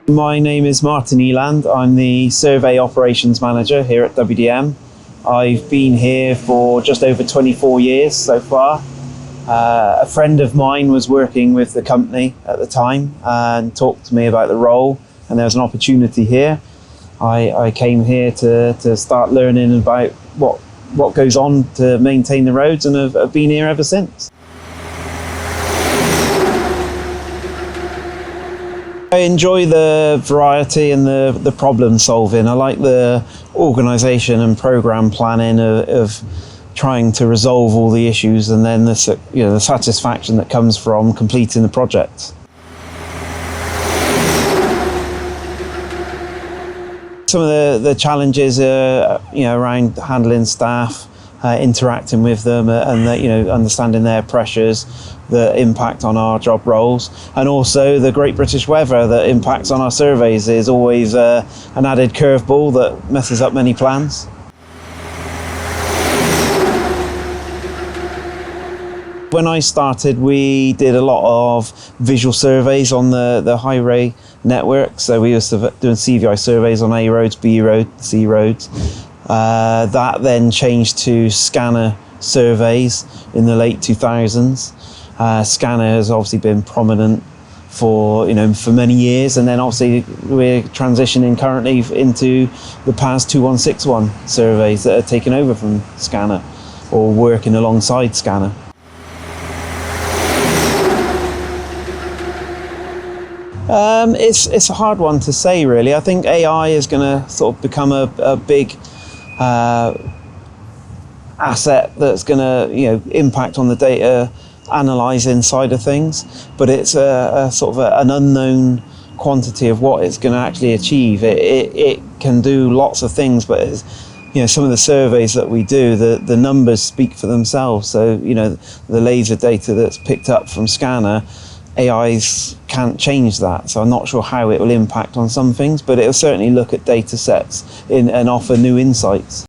My name is Martin Eland. I'm the Survey Operations Manager here at W.D.M. I've been here for just over 24 years so far. A friend of mine was working with the company at the time and talked to me about the role, and there was an opportunity here. I came here to start learning about what goes on to maintain the roads, and have been here ever since. I enjoy the variety and the problem solving. I like the organisation and programme planning of trying to resolve all the issues, and then the satisfaction that comes from completing the project. Some of the challenges are around handling staff, interacting with them, and understanding their pressures that impact on our job roles, and also the great British weather that impacts on our surveys is always an added curveball that messes up many plans. When I started, we did a lot of visual surveys on the highway network. So we used to doing CVI surveys on A roads, B roads, C roads. That then changed to scanner surveys in the late 2000s. Scanner has obviously been prominent for many years, and then obviously we're transitioning currently into the PAS 2161 surveys that are taken over from scanner or working alongside scanner. It's a hard one to say, really. I think AI is going to sort of become a big asset that's going to impact on the data analysing side of things, but it's a sort of an unknown quantity of what it's going to actually achieve. It can do lots of things, but some of the surveys that we do, the numbers speak for themselves. So the laser data that's picked up from scanner, AIs can't change that, so I'm not sure how it will impact on some things, but it will certainly look at data sets and offer new insights.